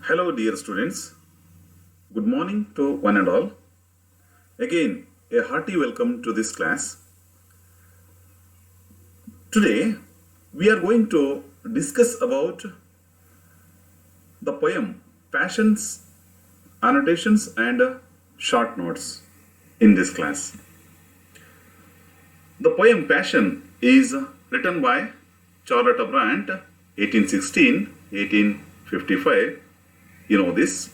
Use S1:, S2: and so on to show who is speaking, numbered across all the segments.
S1: Hello, dear students. Good morning to one and all. Again, a hearty welcome to this class. Today, we are going to discuss about the poem Passions, Annotations and Short Notes in this class. The poem Passion is written by Charlotte Brant, 1816-1855. You know this.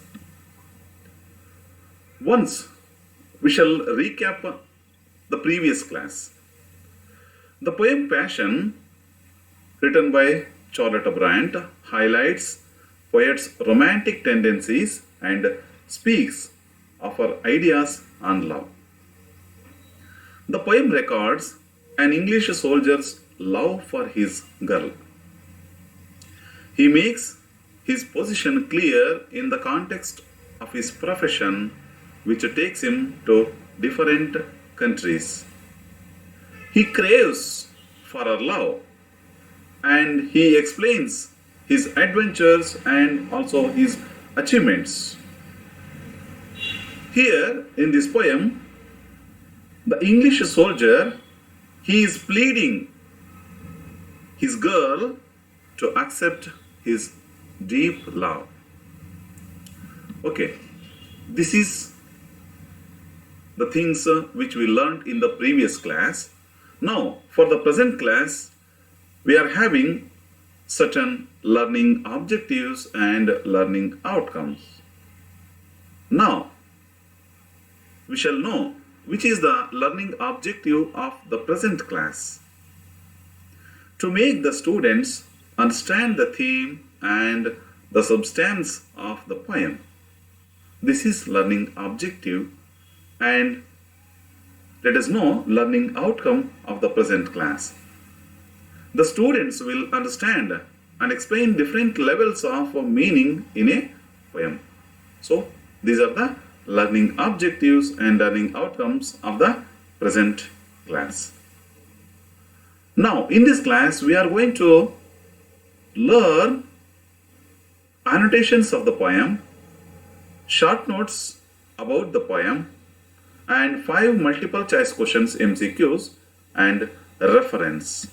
S1: Once we shall recap the previous class. The poem Passion, written by Charlotte Brant, highlights poet's romantic tendencies and speaks of her ideas on love. The poem records an English soldier's love for his girl. He makes his position clear in the context of his profession, which takes him to different countries. He craves for her love and he explains his adventures and also his achievements. Here in this poem, the English soldier, he is pleading his girl to accept his deep love. Okay, this is the things which we learned in the previous class. Now, for the present class, we are having certain learning objectives and learning outcomes. Now, we shall know which is the learning objective of the present class. To make the students understand the theme and the substance of the poem. This is learning objective, and let us know learning outcome of the present class. The students will understand and explain different levels of meaning in a poem. So these are the learning objectives and learning outcomes of the present class. Now in this class we are going to learn annotations of the poem, short notes about the poem, and 5 multiple choice questions MCQs and reference.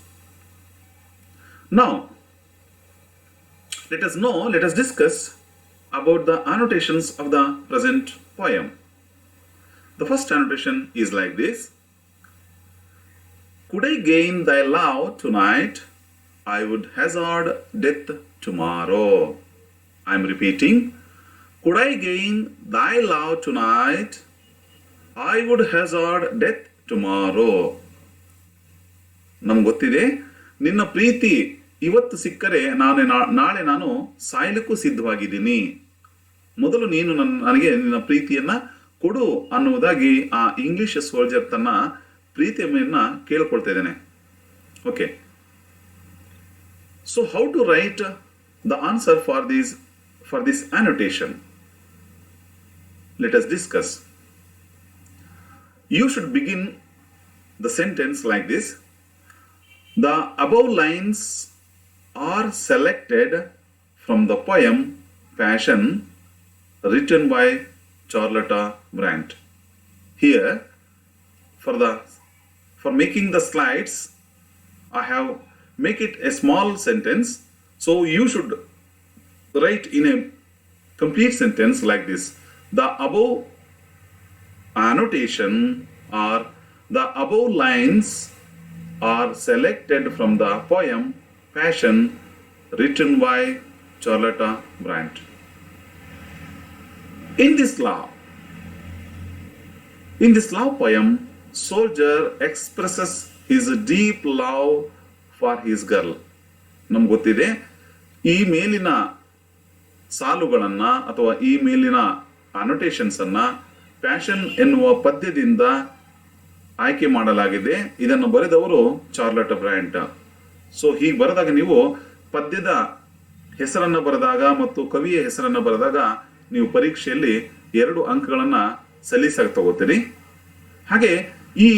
S1: Now, let us discuss about the annotations of the present poem. The first annotation is like this. Could I gain thy love tonight, I would hazard death tomorrow. I am repeating. Could I gain thy love tonight, I would hazard death tomorrow. ನಮ್ಗೆ ಗೊತ್ತಿದೆ, ನಿನ್ನ ಪ್ರೀತಿ ಇವತ್ತು ಸಿಕ್ಕರೆ ನಾಳೆ ನಾನು ಸಾಯಲಿಕ್ಕೂ ಸಿದ್ಧವಾಗಿದ್ದೀನಿ. ಮೊದಲು ನೀನು ನನಗೆ ನಿನ್ನ ಪ್ರೀತಿಯನ್ನ ಕೊಡು ಅನ್ನುವುದಾಗಿ ಆ ಇಂಗ್ಲಿಷ್ ಸೋಲ್ಜರ್ ತನ್ನ ಪ್ರೀತಿಯನ್ನ ಕೇಳ್ಕೊಳ್ತಾ ಇದ್ದಾನೆ. Okay, so how to write the answer for this annotation? Let us discuss. You should begin the sentence like this. The above lines are selected from the poem Passion, written by Charlotte Brant. Here, for making the slides, I have make it a small sentence. So you should write in a complete sentence like this. The above annotation or the above lines are selected from the poem Passion, written by Charlotte Brant. In this love poem, soldier expresses his deep love for his girl. ನಮ್ಗೆ ಗೊತ್ತಿದೆ, ಈ ಮೇಲಿನ ಸಾಲುಗಳನ್ನ ಅಥವಾ ಈ ಮೇಲಿನ ಅನೋಟೇಷನ್ಸ್ ಅನ್ನ passion ಎನ್ನುವ ಪದ್ಯದಿಂದ ಆಯ್ಕೆ ಮಾಡಲಾಗಿದೆ. ಇದನ್ನು ಬರೆದವರು ಚಾರ್ಲಟ್ ಬ್ರ್ಯಾಂಟ್. ಸೊ ಹೀಗೆ ಬರೆದಾಗ ನೀವು ಪದ್ಯದ ಹೆಸರನ್ನ ಬರೆದಾಗ ಮತ್ತು ಕವಿಯ ಹೆಸರನ್ನ ಬರೆದಾಗ ನೀವು ಪರೀಕ್ಷೆಯಲ್ಲಿ 2 ಅಂಕಗಳನ್ನ ಸಲೀಸಾಗಿ ತಗೋತೀರಿ. ಹಾಗೆ ಈ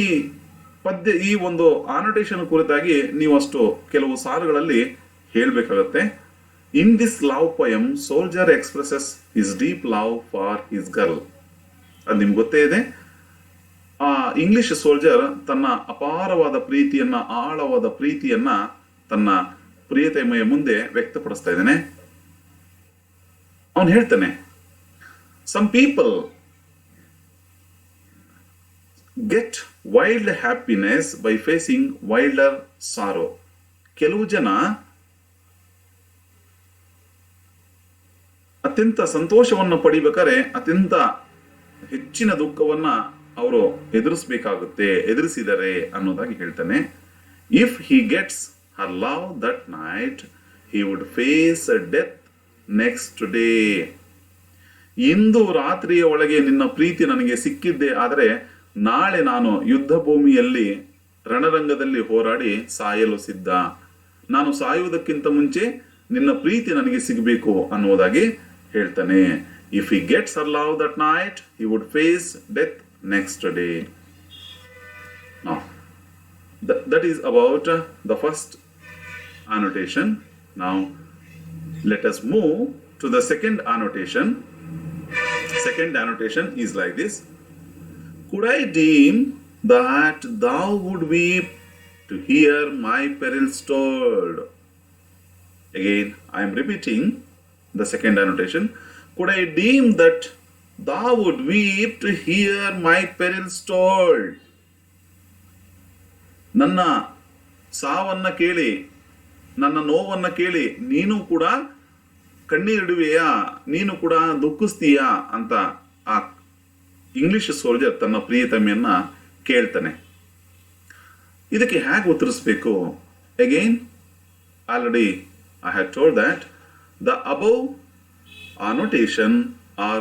S1: ಒಂದು ಆನೋಟೇಷನ್ ಕುರಿತಾಗಿ ನೀವು ಅಷ್ಟು ಕೆಲವು ಸಾಲುಗಳಲ್ಲಿ ಹೇಳಬೇಕಾಗುತ್ತೆ. In this love poem soldier expresses his deep love for his girl. ಅದು ನಿಮ್ಗೆ ಗೊತ್ತೇ ಇದೆ. ಆ ಇಂಗ್ಲಿಷ್ ಸೋಲ್ಜರ್ ತನ್ನ ಅಪಾರವಾದ ಪ್ರೀತಿಯನ್ನ, ಆಳವಾದ ಪ್ರೀತಿಯನ್ನ ತನ್ನ ಪ್ರಿಯತೆಮೆಯ ಮುಂದೆ ವ್ಯಕ್ತಪಡಿಸ್ತಾ ಇದ್ದಾನೆ. ಅವನು ಹೇಳ್ತಾನೆ, some people get wild happiness by facing wilder sorrow. ಕೆಲವು ಜನ ಅತ್ಯಂತ ಸಂತೋಷವನ್ನು ಪಡಿಬೇಕಾದ್ರೆ ಅತ್ಯಂತ ಹೆಚ್ಚಿನ ದುಃಖವನ್ನ ಅವರು ಎದುರಿಸಿದರೆ ಅನ್ನೋದಾಗಿ ಹೇಳ್ತಾನೆ. If he gets her love that night he would face death next day. ಇಂದು ರಾತ್ರಿಯ ಒಳಗೆ ನಿನ್ನ ಪ್ರೀತಿ ನನಗೆ ಸಿಕ್ಕಿದ್ದೆ ಆದರೆ ನಾಳೆ ನಾನು ಯುದ್ಧ ಭೂಮಿಯಲ್ಲಿ ರಣರಂಗದಲ್ಲಿ ಹೋರಾಡಿ ಸಾಯಲು ಸಿದ್ಧ. ನಾನು ಸಾಯುವುದಕ್ಕಿಂತ ಮುಂಚೆ ನಿನ್ನ ಪ್ರೀತಿ ನನಗೆ ಸಿಗಬೇಕು ಅನ್ನುವುದಾಗಿ ಹೇಳ್ತಾನೆ. If he gets her love that night he would face death next day. That is about the first annotation. Now let us move to the second annotation. Second annotation is like this. Could I deem that thou would weep to hear my perils told? Again, I am repeating the second annotation. Could I deem that thou would weep to hear my perils told? ನನ್ನ ಸಾವನ್ನ ಕೇಳಿ, ನನ್ನ ನೋವನ್ನ ಕೇಳಿ ನೀನು ಕೂಡ ಕಣ್ಣೀರಿಡುವೆಯಾ, ನೀನು ಕೂಡ ದುಃಖಿಸ್ತೀಯಾ ಅಂತ ಆ ಇಂಗ್ಲಿಷ್ ಸೋಲ್ಜರ್ ತನ್ನ ಪ್ರಿಯತಮೆಯನ್ನ ಕೇಳ್ತಾನೆ. ಇದಕ್ಕೆ ಹೇಗೆ ಉತ್ತರಿಸಬೇಕು? Again already I have told that the above annotation or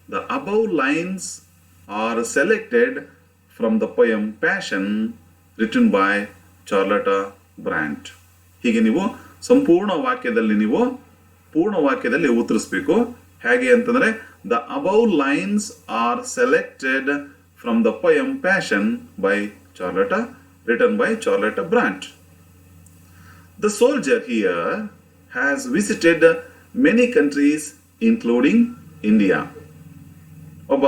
S1: the above lines are selected from the poem Passion written by Charlotte Brant. ಹೀಗೆ ನೀವು ಸಂಪೂರ್ಣ ವಾಕ್ಯದಲ್ಲಿ ಉತ್ತರಿಸಬೇಕು. ಹೇಗೆ ಅಂತಂದ್ರೆ the above lines are selected from the poem Passion by written by Charlotte Bronte. The soldier here has visited many countries including India. ಒಬ್ಬ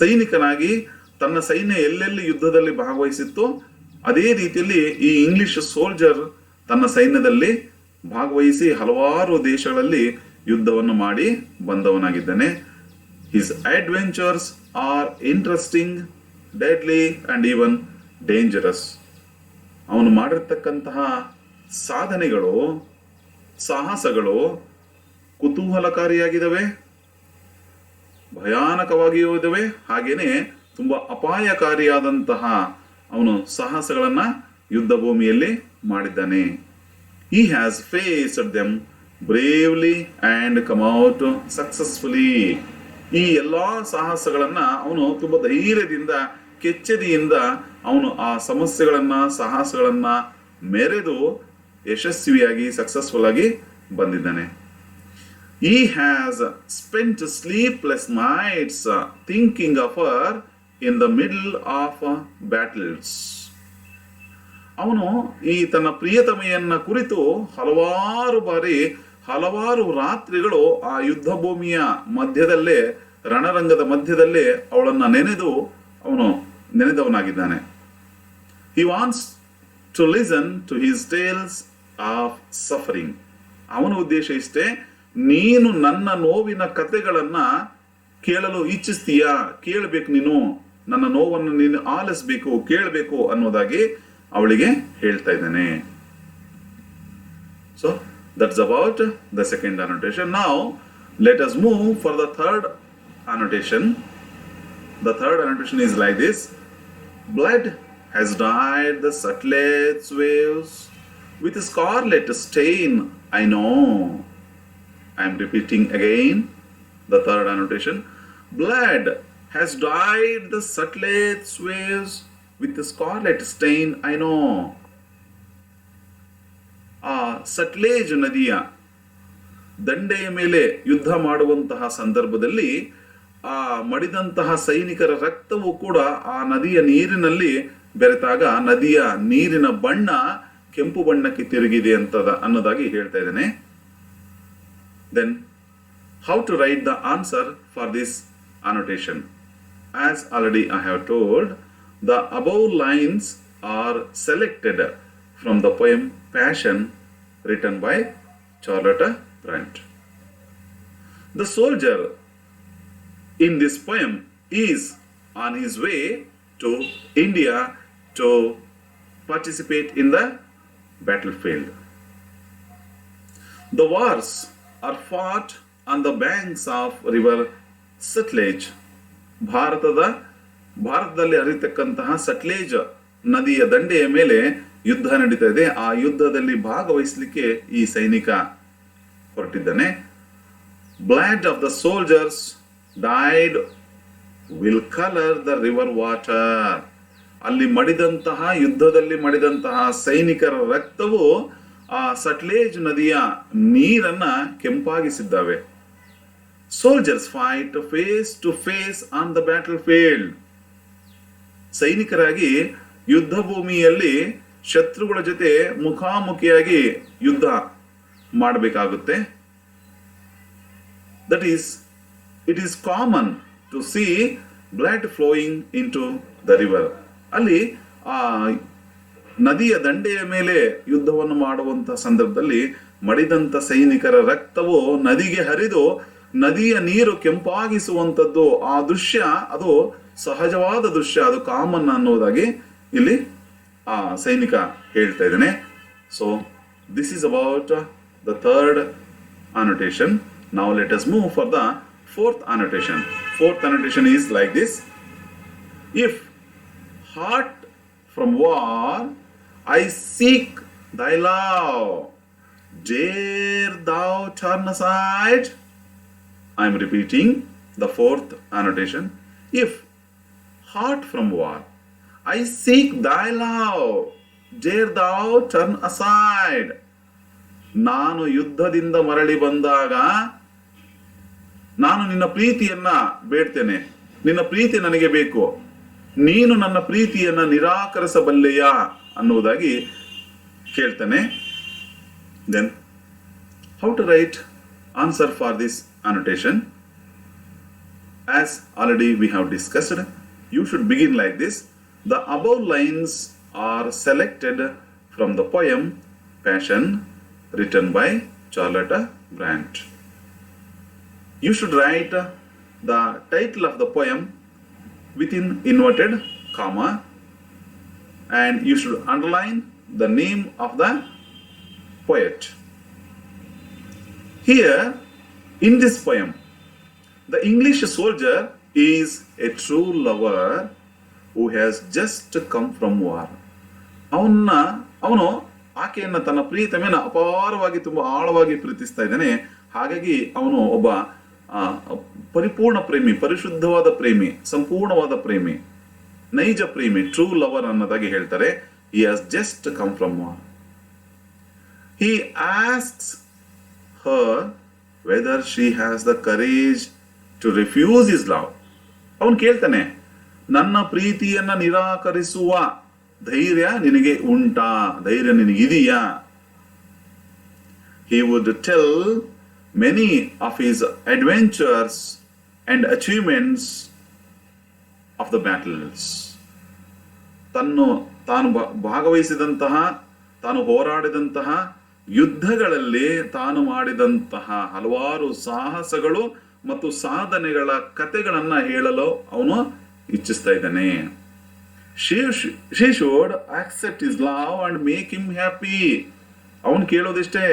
S1: ಸೈನಿಕನಾಗಿ ತನ್ನ ಸೈನ್ಯ ಎಲ್ಲೆಲ್ಲಿ ಯುದ್ಧದಲ್ಲಿ ಭಾಗವಹಿಸಿತ್ತು ಅದೇ ರೀತಿಯಲ್ಲಿ ಈ ಇಂಗ್ಲಿಷ್ ಸೋಲ್ಜರ್ ತನ್ನ ಸೈನ್ಯದಲ್ಲಿ ಭಾಗವಹಿಸಿ ಹಲವಾರು ದೇಶಗಳಲ್ಲಿ ಯುದ್ಧವನ್ನು ಮಾಡಿ ಬಂದವನಾಗಿದ್ದಾನೆ. His adventures are interesting, deadly and even dangerous. ಅವನು ಮಾಡಿರ್ತಕ್ಕಂತಹ ಸಾಧನೆಗಳು, ಸಾಹಸಗಳು ಕುತೂಹಲಕಾರಿಯಾಗಿದ್ದಾವೆ, ಭಯಾನಕವಾಗಿಯೂ ಇದ್ದಾವೆ, ಹಾಗೇನೆ ತುಂಬಾ ಅಪಾಯಕಾರಿಯಾದಂತಹ ಅವನು ಸಾಹಸಗಳನ್ನ ಯುದ್ಧ ಭೂಮಿಯಲ್ಲಿ ಮಾಡಿದ್ದಾನೆ. He has faced them bravely and come out successfully. ಈ ಎಲ್ಲಾ ಸಾಹಸಗಳನ್ನ ಅವನು ತುಂಬಾ ಧೈರ್ಯದಿಂದ, ಕೆಚ್ಚೆದೆಯಿಂದ ಅವನು ಆ ಸಮಸ್ಯೆಗಳನ್ನ, ಸಾಹಸಗಳನ್ನ ಮೆರೆದು ಯಶಸ್ವಿಯಾಗಿ, ಸಕ್ಸಸ್ಫುಲ್ ಆಗಿ ಬಂದಿದ್ದಾನೆ. He has spent sleepless nights thinking of her in the middle of battles. ಅವನು ಈ ತನ್ನ ಪ್ರಿಯತಮೆಯನ್ನ ಕುರಿತು ಹಲವಾರು ರಾತ್ರಿಗಳು ಆ ಯುದ್ಧ ಭೂಮಿಯ ಮಧ್ಯದಲ್ಲೇ, ರಣರಂಗದ ಮಧ್ಯದಲ್ಲೇ ಅವಳನ್ನ ನೆನೆದವನಾಗಿದ್ದಾನೆ. He wants to listen to his tales of suffering. ಅವನ ಉದ್ದೇಶ ಇಷ್ಟೇ, ನೀನು ನನ್ನ ನೋವಿನ ಕಥೆಗಳನ್ನ ಕೇಳಲು ಇಚ್ಛಿಸ್ತೀಯಾ, ಕೇಳಬೇಕು, ನೀನು ನನ್ನ ನೋವನ್ನು ನೀನು ಆಲಿಸಬೇಕು, ಕೇಳಬೇಕು ಅನ್ನೋದಾಗಿ ಅವಳಿಗೆ ಹೇಳ್ತಾ ಇದ್ದಾನೆ. So that's about the second annotation. Now let us move for the third annotation. The third annotation is like this. Blood has dyed the Sutlej's waves with a scarlet stain, I know. I am repeating again the third annotation. Blood has dyed the Sutlej's waves with a scarlet stain, I know. ಆ ಸಟ್ಲೇಜ್ ನದಿಯ ದಂಡೆಯ ಮೇಲೆ ಯುದ್ಧ ಮಾಡುವಂತಹ ಸಂದರ್ಭದಲ್ಲಿ ಆ ಮಡಿದಂತಹ ಸೈನಿಕರ ರಕ್ತವು ಕೂಡ ಆ ನದಿಯ ನೀರಿನಲ್ಲಿ ಬೆರೆತಾಗ ನದಿಯ ನೀರಿನ ಬಣ್ಣ ಕೆಂಪು ಬಣ್ಣಕ್ಕೆ ತಿರುಗಿದೆ ಅನ್ನೋದಾಗಿ ಹೇಳ್ತಾ ಇದ್ದೇನೆ. Then, how to write the answer for this annotation? As already I have told, the above lines are selected from the poem Passion written by Charlotte Brant. The soldier in this poem is on his way to India to participate in the battlefield. The wars are fought on the banks of river Sutlej. ಭಾರತದಲ್ಲಿ ಹರಿತಕ್ಕಂತಹ ಸಟ್ಲೇಜ್ ನದಿಯ ದಂಡೆಯ ಮೇಲೆ ಯುದ್ಧ ನಡೀತಾ ಇದೆ. ಆ ಯುದ್ಧದಲ್ಲಿ ಭಾಗವಹಿಸಲಿಕ್ಕೆ ಈ ಸೈನಿಕ ಹೊರಟಿದ್ದಾನೆ. Blood of the soldiers died will colour the river water. ಅಲ್ಲಿ ಮಡಿದಂತಹ ಯುದ್ಧದಲ್ಲಿ ಮಡಿದಂತಹ ಸೈನಿಕರ ರಕ್ತವು ಆ ಸಟ್ಲೇಜ್ ನದಿಯ ನೀರನ್ನ ಕೆಂಪಾಗಿಸಿದ್ದಾವೆ. Soldiers fight face to face on the battle field. ಸೈನಿಕರಾಗಿ ಯುದ್ಧ ಭೂಮಿಯಲ್ಲಿ ಶತ್ರುಗಳ ಜೊತೆ ಮುಖಾಮುಖಿಯಾಗಿ ಯುದ್ಧ ಮಾಡಬೇಕಾಗುತ್ತೆ. That is it is common to see blood flowing into the river. ಅಲ್ಲಿ ಆ ನದಿಯ ದಂಡೆಯ ಮೇಲೆ ಯುದ್ಧವನ್ನು ಮಾಡುವಂತ ಸಂದರ್ಭದಲ್ಲಿ ಮಡಿದಂತ ಸೈನಿಕರ ರಕ್ತವು ನದಿಗೆ ಹರಿದು ನದಿಯ ನೀರು ಕೆಂಪಾಗಿಸುವಂಥದ್ದು, ಆ ದೃಶ್ಯ ಅದು ಸಹಜವಾದ ದೃಶ್ಯ, ಅದು ಕಾಮನ್ ಅನ್ನೋದಾಗಿ ಇಲ್ಲಿ ಆ ಸೈನಿಕ ಹೇಳ್ತಾ ಇದ್ದಾನೆ. So this is about the third annotation. Now let us move for the fourth annotation. Fourth annotation is like this. If heart from war I seek thy love, dare thou turn aside. I am repeating the fourth annotation. If heart from war I seek thy love, dare thou turn aside. ನಾನು ಯುದ್ಧದಿಂದ ಮರಳಿ ಬಂದಾಗ ನಾನು ನಿನ್ನ ಪ್ರೀತಿಯನ್ನ ಬೇಡ್ತೇನೆ, ನಿನ್ನ ಪ್ರೀತಿ ನನಗೆ ಬೇಕು, ನೀನು ನನ್ನ ಪ್ರೀತಿಯನ್ನ ನಿರಾಕರಿಸಬಲ್ಲೆಯಾ ಅನ್ನುವುದಾಗಿ ಕೇಳ್ತಾನೆ. Then how to write answer for this annotation? As already we have discussed, you should begin like this. The above lines are selected from the poem Passion written by Charlotte Brant. You should write the title of the poem within inverted comma, and you should underline the name of the poet. Here in this poem, the English soldier is a true lover who has just come from war. ಅವನು ಆಕೆಯನ್ನ ತನ್ನ ಪ್ರೀತಮೆಯನ್ನು ಅಪಾರವಾಗಿ ತುಂಬಾ ಆಳವಾಗಿ ಪ್ರೀತಿಸ್ತಾ ಇದ್ದಾನೆ. ಹಾಗಾಗಿ ಅವನು ಒಬ್ಬ ಪರಿಪೂರ್ಣ ಪ್ರೇಮಿ, ಪರಿಶುದ್ಧವಾದ ಪ್ರೇಮಿ, ಸಂಪೂರ್ಣವಾದ ಪ್ರೇಮಿ, ನೈಜ ಪ್ರೇಮಿ, ಟ್ರೂ ಲವರ್ ಅನ್ನೋದಾಗಿ ಹೇಳ್ತಾರೆ. He has just come from war. He asks her whether she has the courage to refuse his love. ಅವನು ಕೇಳ್ತಾನೆ, ನನ್ನ ಪ್ರೀತಿಯನ್ನ ನಿರಾಕರಿಸುವ ಧೈರ್ಯ ನಿನಗೆ ಉಂಟಾ, ಧೈರ್ಯ ನಿನಗಿದೆಯಾ? He would tell many of his adventures and achievements of the battles. ತಾನು ಭಾಗವಹಿಸಿದಂತಹ, ತಾನು ಹೋರಾಡಿದಂತಹ ಯುದ್ಧಗಳಲ್ಲಿ ತಾನು ಮಾಡಿದಂತಹ ಹಲವಾರು ಸಾಹಸಗಳು ಮತ್ತು ಸಾಧನೆಗಳ ಕಥೆಗಳನ್ನ ಹೇಳಲು ಅವನು ಇಚ್ಛಿಸ್ತಾ ಇದ್ದಾನೆ. She should accept his love and make him happy. ಅವನು ಕೇಳೋದಿಷ್ಟೇ,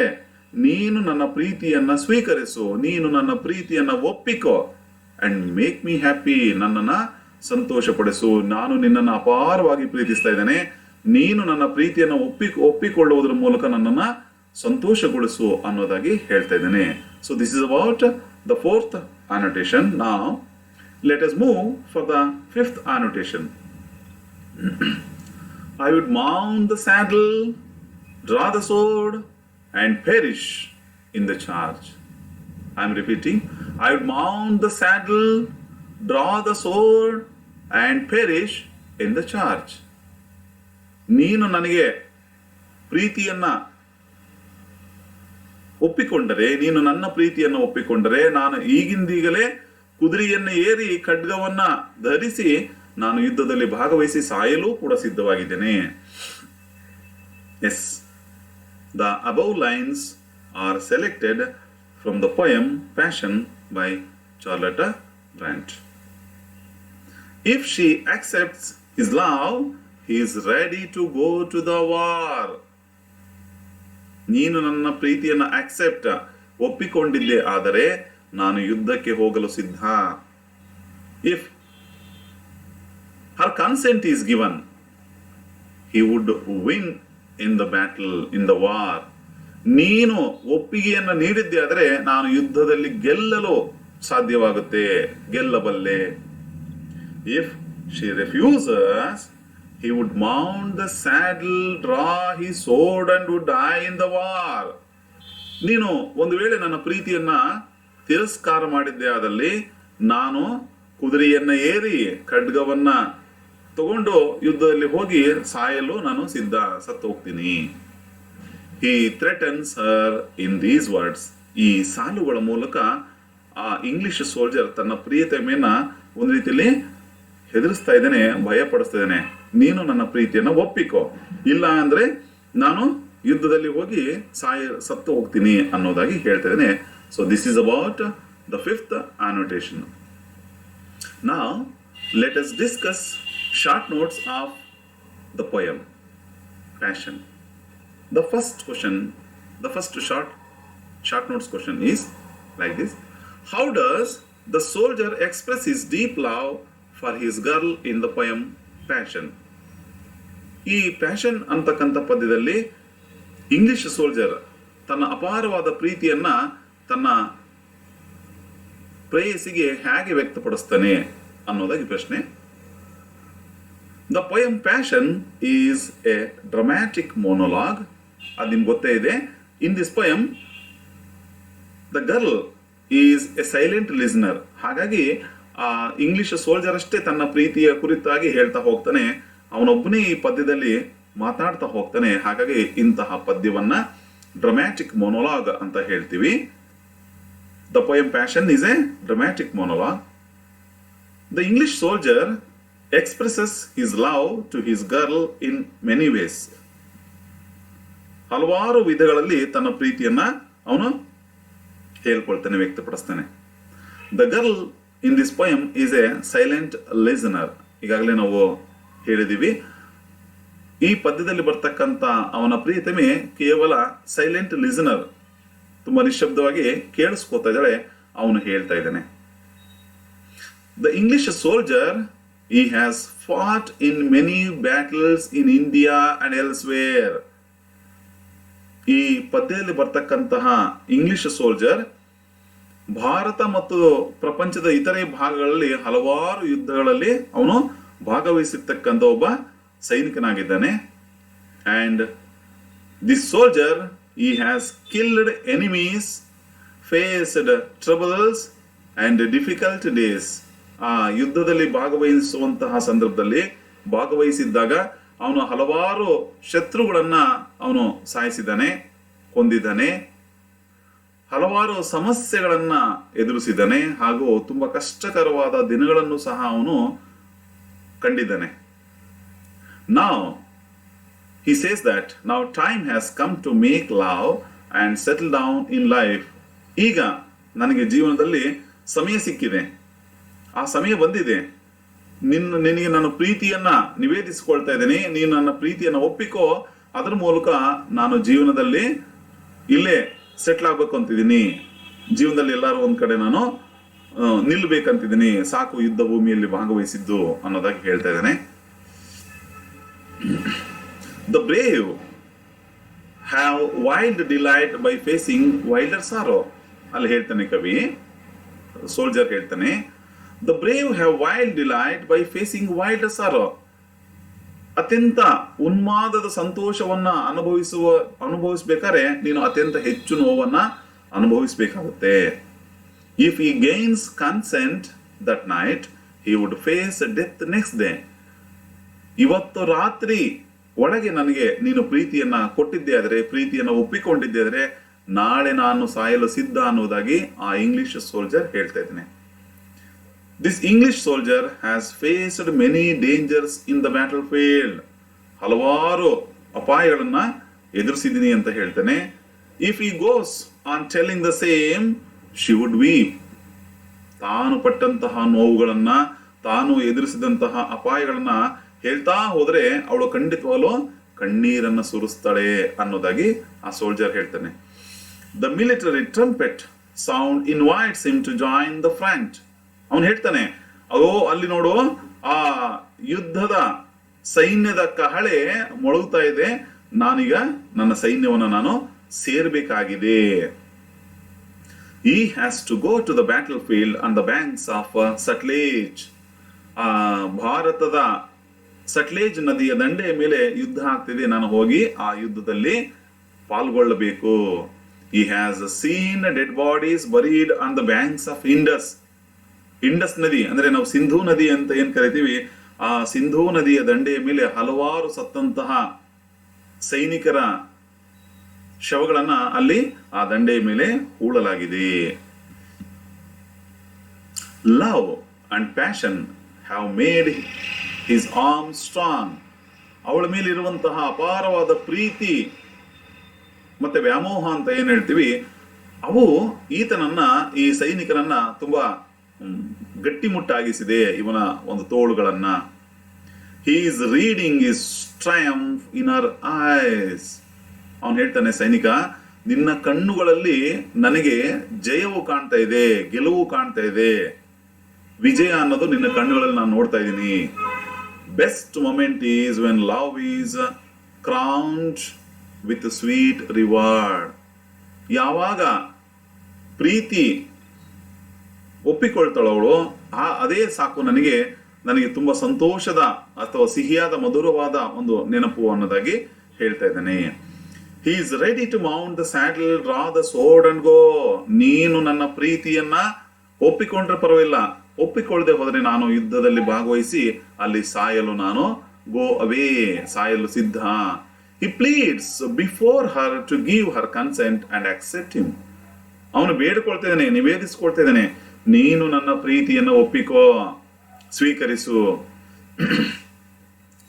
S1: ನೀನು ನನ್ನ ಪ್ರೀತಿಯನ್ನ ಸ್ವೀಕರಿಸು, ನೀನು ನನ್ನ ಪ್ರೀತಿಯನ್ನ ಒಪ್ಪಿಕೋ, ಅಂಡ್ ಮೇಕ್ ಮೀ ಹ್ಯಾಪಿ, ನನ್ನನ್ನ ಸಂತೋಷಪಡಿಸು, ನಾನು ನಿನ್ನನ್ನು ಅಪಾರವಾಗಿ ಪ್ರೀತಿಸ್ತಾ ಇದ್ದೇನೆ, ನೀನು ನನ್ನ ಪ್ರೀತಿಯನ್ನು ಒಪ್ಪಿಕೊಳ್ಳುವುದರ ಮೂಲಕ ನನ್ನನ್ನ ಸಂತೋಷಗೊಳಿಸು ಅನ್ನೋದಾಗಿ ಹೇಳ್ತಾ ಇದ್ದೇನೆ. So this is about the fourth annotation. Now let us move for the fifth annotation. I would mount the saddle, draw the sword, and perish in the charge. I am repeating. I would mount the saddle, draw the sword, and perish in the charge. ನೀನು ನನಗೆ ಪ್ರೀತಿಯನ್ನ ಒಪ್ಪಿಕೊಂಡರೆ, ನೀನು ನನ್ನ ಪ್ರೀತಿಯನ್ನು ಒಪ್ಪಿಕೊಂಡರೆ, ನಾನು ಈಗಿಂದೀಗಲೇ ಕುದುರೆಯನ್ನು ಏರಿ ಖಡ್ಗವನ್ನ ಧರಿಸಿ ನಾನು ಯುದ್ಧದಲ್ಲಿ ಭಾಗವಹಿಸಿ ಸಾಯಲು ಕೂಡ ಸಿದ್ಧವಾಗಿದ್ದೇನೆ. Yes, the above lines are selected from the poem Passion by Charlotte Bronte. If she accepts his love, he is ready to go to the war. ನೀನು ನನ್ನ ಪ್ರೀತಿಯನ್ನು ಒಪ್ಪಿಕೊಂಡಿದ್ದೆ ಆದರೆ ನಾನು ಯುದ್ಧಕ್ಕೆ ಹೋಗಲು ಸಿದ್ಧ. If her consent is given, he would win in the battle, in the war. ನೀನು ಒಪ್ಪಿಗೆಯನ್ನು ನೀಡಿದ್ದೆ ಆದರೆ ನಾನು ಯುದ್ಧದಲ್ಲಿ ಗೆಲ್ಲಲು ಸಾಧ್ಯವಾಗುತ್ತೆ, ಗೆಲ್ಲಬಲ್ಲೆ. If she refuses, he would mount the saddle, draw his sword and would die in the war. ನೀನು ಒಂದು ವೇಳೆ ನನ್ನ ಪ್ರೀತಿಯನ್ನ ತಿರಸ್ಕಾರ ಮಾಡಿದ್ದೆ ಆದಲ್ಲಿ ನಾನು ಕುದುರೆಯನ್ನ ಏರಿ ಖಡ್ಗವನ್ನ ತಗೊಂಡು ಯುದ್ಧದಲ್ಲಿ ಹೋಗಿ ಸಾಯಲು ನಾನು ಸಿದ್ಧ, ಸತ್ತು ಹೋಗ್ತೀನಿ. He threatens her in these words. ಈ ಸಾಲುಗಳ ಮೂಲಕ ಆ ಇಂಗ್ಲಿಷ್ ಸೋಲ್ಜರ್ ತನ್ನ ಪ್ರಿಯತಮೆಯನ್ನ ಒಂದು ರೀತಿಯಲ್ಲಿ ಹೆದರಿಸ್ತಾ ಇದ್ದೇನೆ, ಭಯಪಡಿಸ್ತಾ ಇದ್ದೇನೆ. ನೀನು ನನ್ನ ಪ್ರೀತಿಯನ್ನ ಒಪ್ಪಿಕೋ, ಇಲ್ಲ ಅಂದ್ರೆ ನಾನು ಯುದ್ಧದಲ್ಲಿ ಹೋಗಿ ಸತ್ತು ಹೋಗ್ತೀನಿ ಅನ್ನೋದಾಗಿ ಹೇಳ್ತಾ ಇದ್ದೇನೆ. So this is about the fifth annotation. Now let us discuss short notes of the poem Passion. The first short notes question is like this: how does the soldier express his deep love for his girl in the poem Passion? ಈ passion ಅಂತಕ್ಕಂಥ ಪದ್ಯದಲ್ಲಿ English soldier ತನ್ನ ಅಪಾರವಾದ ಪ್ರೀತಿಯನ್ನ ತನ್ನ ಪ್ರೇಯಸಿಗೆ ಹೇಗೆ ವ್ಯಕ್ತಪಡಿಸ್ತಾನೆ ಅನ್ನೋದಾಗಿ ಪ್ರಶ್ನೆ. The poem Passion is a dramatic monologue. ಅದು ನಿಮ್ಗೆ ಗೊತ್ತೇ ಇದೆ. In this poem the girl is a silent listener. ಹಾಗಾಗಿ ಆ ಇಂಗ್ಲಿಷ್ ಸೋಲ್ಜರ್ ಅಷ್ಟೇ ತನ್ನ ಪ್ರೀತಿಯ ಕುರಿತಾಗಿ ಹೇಳ್ತಾ ಹೋಗ್ತಾನೆ, ಅವನೊಬ್ಬನೇ ಈ ಪದ್ಯದಲ್ಲಿ ಮಾತಾಡ್ತಾ ಹೋಗ್ತಾನೆ. ಹಾಗಾಗಿ ಇಂತಹ ಪದ್ಯವನ್ನ ಡ್ರಾಮ್ಯಾಟಿಕ್ ಮೊನೋಲಾಗ್ ಅಂತ ಹೇಳ್ತೀವಿ. The poem Passion is a dramatic monologue. The English soldier expresses his love to his girl in many ways. ಹಲವಾರು ವಿಧಗಳಲ್ಲಿ ತನ್ನ ಪ್ರೀತಿಯನ್ನ ಅವನು ಹೇಳ್ಕೊಳ್ತಾನೆ, ವ್ಯಕ್ತಪಡಿಸ್ತಾನೆ. The girl in this poem is a silent listener. ಈಗಾಗಲೇ ನಾವು ಹೇಳಿದೀವಿ, ಈ ಪದ್ಯದಲ್ಲಿ ಬರ್ತಕ್ಕಂಥ ಅವನ ಪ್ರಿಯತಮೆ ಕೇವಲ ಸೈಲೆಂಟ್ ಲಿಸನರ್, ತುಂಬಾ ನಿಶಬ್ದವಾಗಿ ಕೇಳಿಸ್ಕೋತಾ ಇದ್ದಾಳೆ, ಅವನು ಹೇಳ್ತಾ ಇದ್ದಾನೆ. The English soldier he has fought in many battles in India and elsewhere. ಈ ಪದ್ಯದಲ್ಲಿ ಬರ್ತಕ್ಕಂತಹ ಇಂಗ್ಲಿಷ್ ಸೋಲ್ಜರ್ ಭಾರತ ಮತ್ತು ಪ್ರಪಂಚದ ಇತರೆ ಭಾಗಗಳಲ್ಲಿ ಹಲವಾರು ಯುದ್ಧಗಳಲ್ಲಿ ಅವನು ಭಾಗವಹಿಸಿರ್ತಕ್ಕಂಥ ಒಬ್ಬ ಸೈನಿಕನಾಗಿದ್ದಾನೆ. And this soldier he has killed enemies, faced troubles and difficult days. ಆ ಯುದ್ಧದಲ್ಲಿ ಭಾಗವಹಿಸುವಂತಹ ಸಂದರ್ಭದಲ್ಲಿ ಭಾಗವಹಿಸಿದ್ದಾಗ ಅವನು ಹಲವಾರು ಶತ್ರುಗಳನ್ನ ಅವನು ಸಾಯಿಸಿದ್ದಾನೆ, ಕೊಂದಿದ್ದಾನೆ, ಹಲವಾರು ಸಮಸ್ಯೆಗಳನ್ನ ಎದುರಿಸಿದ್ದಾನೆ, ಹಾಗೂ ತುಂಬಾ ಕಷ್ಟಕರವಾದ ದಿನಗಳನ್ನು ಸಹ ಅವನು ಕಂಡಿದ್ದಾನೆ. Now he says that now time has come to make love and settle down in life. ಈಗ ನನಗೆ ಜೀವನದಲ್ಲಿ ಸಮಯ ಸಿಕ್ಕಿದೆ, ಆ ಸಮಯ ಬಂದಿದೆ, ನಿನಗೆ ನನ್ನ ಪ್ರೀತಿಯನ್ನ ನಿವೇದಿಸಿಕೊಳ್ತಾ ಇದ್ದೇನೆ, ನೀನು ನನ್ನ ಪ್ರೀತಿಯನ್ನ ಒಪ್ಪಿಕೋ, ಅದರ ಮೂಲಕ ನಾನು ಜೀವನದಲ್ಲಿ ಇಲ್ಲೇ ಸೆಟ್ಲ್ ಆಗ್ಬೇಕು ಅಂತಿದ್ದೀನಿ, ಜೀವನದಲ್ಲಿ ಎಲ್ಲರೂ ಒಂದ್ ಕಡೆ ನಾನು ನಿಲ್ಬೇಕಂತಿದ್ದೀನಿ, ಸಾಕು ಯುದ್ಧ ಭೂಮಿಯಲ್ಲಿ ಭಾಗವಹಿಸಿದ್ದು ಅನ್ನೋದಾಗಿ ಹೇಳ್ತಾ ಇದ್ದೇನೆ. The brave have wild delight by facing wilder sorrow. ಅಲ್ಲಿ ಹೇಳ್ತಾನೆ ಕವಿ, ಸೋಲ್ಜರ್ ಹೇಳ್ತಾನೆ, The brave have wild delight by facing wilder sorrow. ಅತ್ಯಂತ ಉನ್ಮಾದದ ಸಂತೋಷವನ್ನ ಅನುಭವಿಸಬೇಕಾದ್ರೆ ನೀನು ಅತ್ಯಂತ ಹೆಚ್ಚು ನೋವನ್ನ ಅನುಭವಿಸಬೇಕಾಗುತ್ತೆ. If he gains consent that night, he would face death next day. ಇವತ್ತು ರಾತ್ರಿ ಒಳಗೆ ನನಗೆ ನೀನು ಪ್ರೀತಿಯನ್ನ ಕೊಟ್ಟಿದ್ದೆ ಆದ್ರೆ, ಪ್ರೀತಿಯನ್ನ ಒಪ್ಪಿಕೊಂಡಿದ್ದೆ ಆದ್ರೆ, ನಾಳೆ ನಾನು ಸಾಯಲು ಸಿದ್ಧ ಅನ್ನೋದಾಗಿ ಆ ಇಂಗ್ಲಿಷ್ ಸೋಲ್ಜರ್ ಹೇಳ್ತಾ ಇದ್ದಾನೆ. This English soldier has faced many dangers in the battle field. ಹಲವಾರು ಅಪಾಯಗಳನ್ನ ಎದುರಿಸಿದ್ದೀನಿ ಅಂತ ಹೇಳ್ತಾನೆ. ಇಫ್ ಈ goes on telling the same she would weep. ತಾನು ಪಟ್ಟಂತಹ ನೋವುಗಳನ್ನ, ತಾನು ಎದುರಿಸಿದಂತಹ ಅಪಾಯಗಳನ್ನ ಹೇಳ್ತಾ ಹೋದ್ರೆ ಅವಳು ಖಂಡಿತವಾಗ್ಲೂ ಕಣ್ಣೀರನ್ನ ಸುರಿಸ್ತಾಳೆ ಅನ್ನೋದಾಗಿ ಆ ಸೋಲ್ಜರ್ ಹೇಳ್ತಾನೆ. The military trumpet sound invites him to join the front. ಅವನು ಹೇಳ್ತಾನೆ, ಅಲ್ಲಿ ನೋಡು, ಆ ಯುದ್ಧದ ಸೈನ್ಯದ ಕಹಳೆ ಮೊಳಗುತ್ತಾ ಇದೆ, ನಾನೀಗ ನನ್ನ ಸೈನ್ಯವನ್ನ ನಾನು ಸೇರ್ಬೇಕಾಗಿದೆ. He has to go to the battlefield on the banks of Sutlej. ಭಾರತದ ಸಟ್ಲೇಜ್ ನದಿಯ ದಂಡೆಯ ಮೇಲೆ ಯುದ್ಧ ಆಗ್ತಿದೆ, ನಾನು ಹೋಗಿ ಆ ಯುದ್ಧದಲ್ಲಿ ಪಾಲ್ಗೊಳ್ಳಬೇಕು. He has seen dead bodies buried on the banks of Indus. Indus ನದಿ ಅಂದ್ರೆ ನಾವು ಸಿಂಧೂ ನದಿ ಅಂತ ಏನ್ ಕರಿತೀವಿ, ಆ ಸಿಂಧೂ ನದಿಯ ದಂಡೆಯ ಮೇಲೆ ಹಲವಾರು ಸತ್ತಂತಹ ಸೈನಿಕರ ಶವಗಳನ್ನ ಅಲ್ಲಿ ಆ ದಂಡೆಯ ಮೇಲೆ ಹೂಳಲಾಗಿದೆ. Love and passion have made his arm strong. ಅವಳ ಮೇಲಿರುವಂತಹ ಅಪಾರವಾದ ಪ್ರೀತಿ ಮತ್ತೆ ವ್ಯಾಮೋಹ ಅಂತ ಏನ್ ಹೇಳ್ತೀವಿ, ಅವು ಈತನನ್ನ, ಈ ಸೈನಿಕರನ್ನ ತುಂಬಾ ಗಟ್ಟಿಮುಟ್ಟಾಗಿಸಿದೆ, ಇವನ ಒಂದು ತೋಳುಗಳನ್ನ. He is reading his triumph in her eyes. ಅವನು ಹೇಳ್ತಾನೆ, ಸೈನಿಕ, ನಿನ್ನ ಕಣ್ಣುಗಳಲ್ಲಿ ನನಗೆ ಜಯವು ಕಾಣ್ತಾ ಇದೆ, ಗೆಲುವು ಕಾಣ್ತಾ ಇದೆ, ವಿಜಯ ಅನ್ನೋದು ನಿನ್ನ ಕಣ್ಣುಗಳಲ್ಲಿ ನಾನು ನೋಡ್ತಾ ಇದ್ದೀನಿ. Best moment is when love is crowned with sweet reward. ಯಾವಾಗ ಪ್ರೀತಿ ಒಪ್ಪಿಕೊಳ್ತಾಳವಳು, ಅದೇ ಸಾಕು ನನಗೆ ತುಂಬಾ ಸಂತೋಷದ ಅಥವಾ ಸಿಹಿಯಾದ ಮಧುರವಾದ ಒಂದು ನೆನಪು ಅನ್ನೋದಾಗಿ ಹೇಳ್ತಾ ಇದ್ದಾನೆ. He is ready to mount the saddle, draw the sword and go. ನೀನು ನನ್ನ ಪ್ರೀತಿಯನ್ನ ಒಪ್ಪಿಕೊಂಡ್ರೆ ಪರವಾಗಿಲ್ಲ, ಒಪ್ಪಿಕೊಳ್ಳದೆ ಹೋದ್ರೆ ನಾನು ಯುದ್ಧದಲ್ಲಿ ಭಾಗವಹಿಸಿ ಅಲ್ಲಿ ಸಾಯಲು ನಾನು ಗೋ ಅವೇ, ಸಾಯಲು ಸಿದ್ಧ. He pleads before her to give her consent and accept him. ಅವನು ಬೇಡಿಕೊಳ್ತಾ ಇದ್ದಾನೆ, ನಿವೇದಿಸಿಕೊಳ್ತಾ ಇದ್ದಾನೆ, ನೀನು ನನ್ನ ಪ್ರೀತಿಯನ್ನು ಒಪ್ಪಿಕೋ, ಸ್ವೀಕರಿಸು.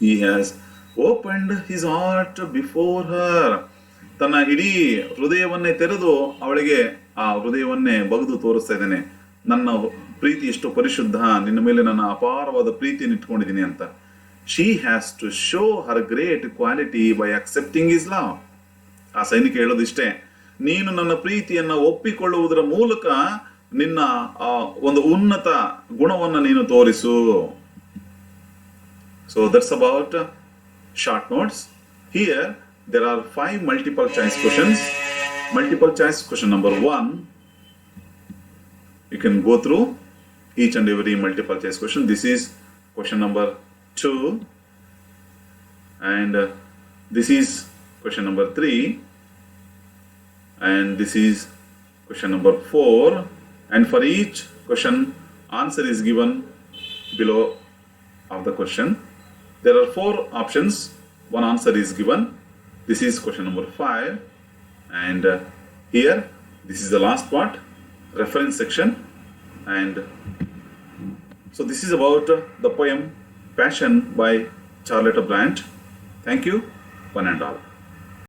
S1: He has opened his heart before her. ತನ್ನ ಇಡೀ ಹೃದಯವನ್ನೇ ತೆರೆದು ಅವಳಿಗೆ ಆ ಹೃದಯವನ್ನೇ ಬಗೆದು ತೋರಿಸ್ತಾ ಇದ್ದಾನೆ, ನನ್ನ ಪ್ರೀತಿ ಎಷ್ಟು ಪರಿಶುದ್ಧ, ನಿನ್ನ ಮೇಲೆ ನನ್ನ ಅಪಾರವಾದ ಪ್ರೀತಿಯನ್ನು ಇಟ್ಕೊಂಡಿದ್ದೀನಿ ಅಂತ. She has to show her great quality by accepting his love. ಆ ಸೈನಿಕ ಹೇಳೋದಿಷ್ಟೇ, ನೀನು ನನ್ನ ಪ್ರೀತಿಯನ್ನ ಒಪ್ಪಿಕೊಳ್ಳುವುದರ ಮೂಲಕ ನಿನ್ನ ಒಂದು ಉನ್ನತ ಗುಣವನ್ನು ನೀನು ತೋರಿಸು. So that's about short notes. Here there are 5 multiple choice questions. Multiple choice question number 1. You can go through each and every multiple choice question. This is question number 2. And this is question number 3. And this is question number 4. And for each question, answer is given below of the question. There are 4 options. One answer is given. This is question number 5. And here, this is the last part, reference section. And so this is about the poem Passion by Charlotte Brant. Thank you, one and all.